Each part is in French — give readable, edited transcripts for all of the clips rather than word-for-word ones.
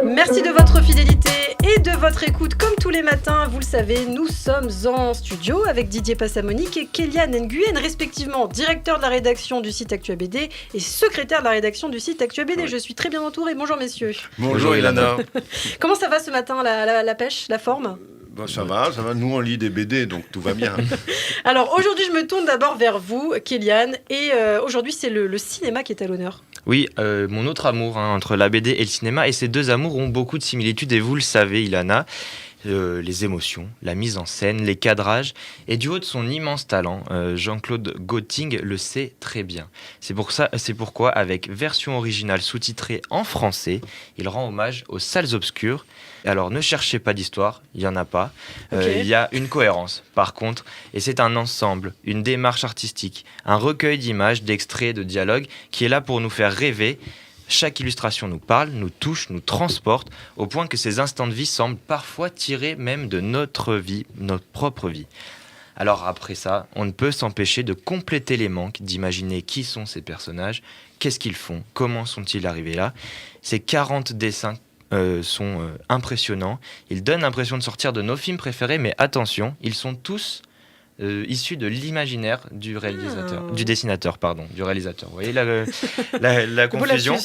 Merci de votre fidélité et de votre écoute. Comme tous les matins, vous le savez, nous sommes en studio avec Didier Passamonique et Kéliane Nguyen, respectivement directeur de la rédaction du site ActuABD et secrétaire de la rédaction du site ActuABD. Je suis très bien entourée. Bonjour messieurs. Bonjour Ilana. Comment ça va ce matin, la pêche, la forme ? Ça va. Nous on lit des BD, donc tout va bien. Alors aujourd'hui, je me tourne d'abord vers vous, Kéliane, et aujourd'hui c'est le cinéma qui est à l'honneur. Oui, mon autre amour entre la BD et le cinéma, et ces deux amours ont beaucoup de similitudes, et vous le savez, Ilana, les émotions, la mise en scène, les cadrages, et du haut de son immense talent, Jean-Claude Gotting le sait très bien. C'est pourquoi, avec version originale sous-titrée en français, il rend hommage aux salles obscures. Alors ne cherchez pas d'histoire, il n'y en a pas. Il y a une cohérence, par contre, et c'est un ensemble, une démarche artistique, un recueil d'images, d'extraits, de dialogues qui est là pour nous faire rêver. Chaque illustration nous parle, nous touche, nous transporte, au point que ces instants de vie semblent parfois tirés même de notre vie, notre propre vie. Alors après ça, on ne peut s'empêcher de compléter les manques, d'imaginer qui sont ces personnages, qu'est-ce qu'ils font, comment sont-ils arrivés là. Ces 40 dessins sont impressionnants. Ils donnent l'impression de sortir de nos films préférés, mais attention, ils sont tous issus de l'imaginaire du réalisateur. Vous voyez la confusion.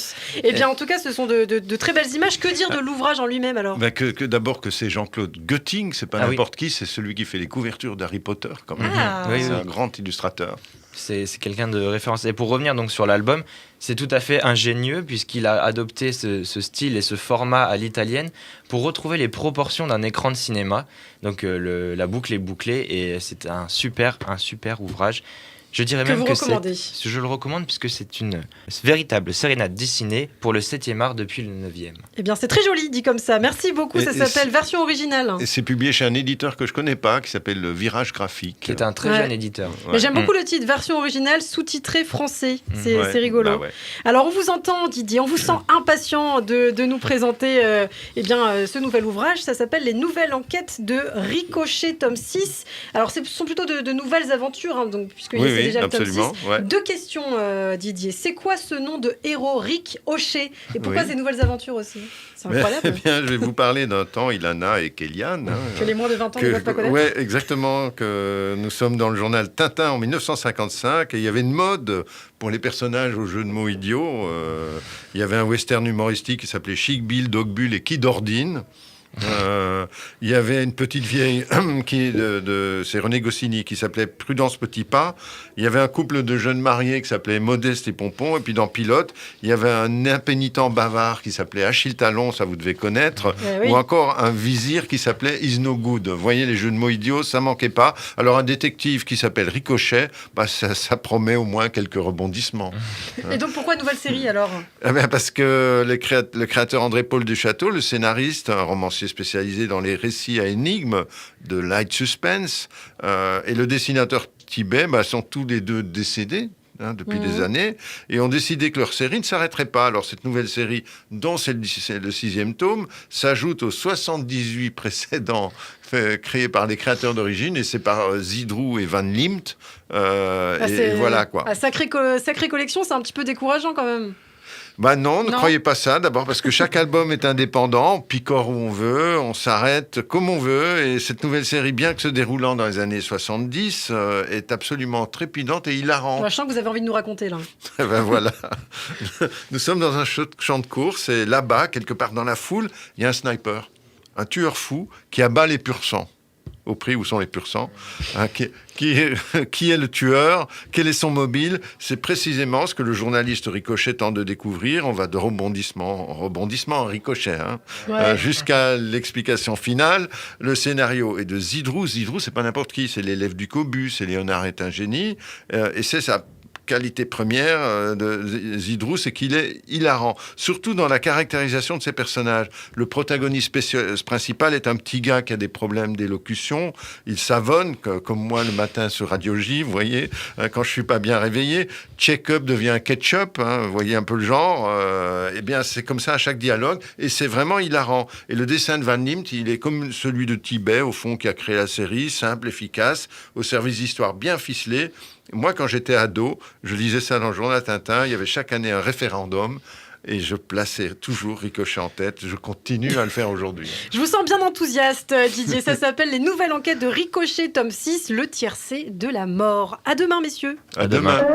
Eh bien, en tout cas, ce sont de très belles images. Que dire de l'ouvrage en lui-même alors ? Que d'abord que c'est Jean-Claude Gotting, c'est pas n'importe qui, c'est celui qui fait les couvertures d'Harry Potter quand même. C'est un grand illustrateur. C'est quelqu'un de référence. Et pour revenir donc sur l'album, c'est tout à fait ingénieux puisqu'il a adopté ce style et ce format à l'italienne pour retrouver les proportions d'un écran de cinéma. Donc la boucle est bouclée et c'est un super ouvrage. Je dirais même que je le recommande puisque c'est une véritable sérénade dessinée pour le 7e art depuis le 9e. Eh bien, c'est très joli dit comme ça. Merci beaucoup. Ça s'appelle Version originale. Et c'est publié chez un éditeur que je connais pas, qui s'appelle le Virage Graphique. Qui est un très jeune éditeur. Mais j'aime beaucoup le titre, Version originale sous-titré français. C'est rigolo. Alors, on vous entend, Didier, on vous sent impatient de nous présenter ce nouvel ouvrage. Ça s'appelle Les Nouvelles Enquêtes de Ricochet, tome 6. Alors, ce sont plutôt de nouvelles aventures, donc, puisque c'est déjà le tome 6. Deux questions, Didier. C'est quoi ce nom de héros, Rick Hochet ? Et pourquoi ces nouvelles aventures aussi ? C'est incroyable. Eh bien, je vais vous parler d'un temps, Ilana et Kéliane. Que les moins de 20 ans ne peuvent pas connaître. Oui, exactement. Que nous sommes dans le journal Tintin en 1955 et il y avait une mode pour les personnages aux jeux de mots idiots. Il y avait un western humoristique qui s'appelait Chic Bill, Dog Bull et Kid Ordine. Il y avait une petite vieille c'est René Goscinny qui s'appelait Prudence Petit Pas. Il y avait un couple de jeunes mariés qui s'appelait Modeste et Pompon. Et puis dans Pilote, il y avait un impénitent bavard qui s'appelait Achille Talon, ça vous devez connaître. Ou encore un vizir qui s'appelait Is No Good. Vous voyez, les jeux de mots idiots, ça manquait pas. Alors un détective qui s'appelle Ricochet, ça promet au moins quelques rebondissements. Et donc pourquoi nouvelle série alors ? Parce que le créateur André-Paul Duchâteau, le scénariste, un romancier spécialisé dans les récits à énigmes de light suspense, et le dessinateur Tibet sont tous les deux décédés depuis des années, et ont décidé que leur série ne s'arrêterait pas. Alors cette nouvelle série, dont c'est le 6e tome, s'ajoute aux 78 précédents créés par les créateurs d'origine, et c'est par Zidrou et Van Liemt. Et voilà quoi. Sacrée collection, c'est un petit peu décourageant quand même. Non, ne croyez pas ça. D'abord parce que chaque album est indépendant, on picore où on veut, on s'arrête comme on veut. Et cette nouvelle série, bien que se déroulant dans les années 70, est absolument trépidante et hilarante. Je sens que vous avez envie de nous raconter là. Voilà. Nous sommes dans un champ de course et là-bas, quelque part dans la foule, il y a un sniper, un tueur fou qui abat les pur sang. Au prix où sont les pur sang, qui est le tueur, quel est son mobile, c'est précisément ce que le journaliste Ricochet tente de découvrir. On va de rebondissement en ricochet, jusqu'à l'explication finale. Le scénario est de Zidrou. Zidrou, c'est pas n'importe qui, c'est l'élève du Cobu, c'est Léonard est un génie, et c'est ça. Qualité première de Zidrou, c'est qu'il est hilarant, surtout dans la caractérisation de ses personnages. Le protagoniste principal est un petit gars qui a des problèmes d'élocution. Il savonne, comme moi le matin sur Radio J, vous voyez, quand je suis pas bien réveillé. Check-up devient un ketchup, vous voyez un peu le genre. Eh bien, c'est comme ça à chaque dialogue, et c'est vraiment hilarant. Et le dessin de Van Liemt, il est comme celui de Tibet, au fond, qui a créé la série, simple, efficace, au service d'histoires bien ficelées. Moi, quand j'étais ado, je lisais ça dans le journal Tintin, il y avait chaque année un référendum. et je plaçais toujours Ricochet en tête. Je continue à le faire aujourd'hui. Je vous sens bien enthousiaste, Didier. Ça s'appelle Les Nouvelles Enquêtes de Ricochet, tome 6, le tiercé de la mort. À demain, messieurs. À demain.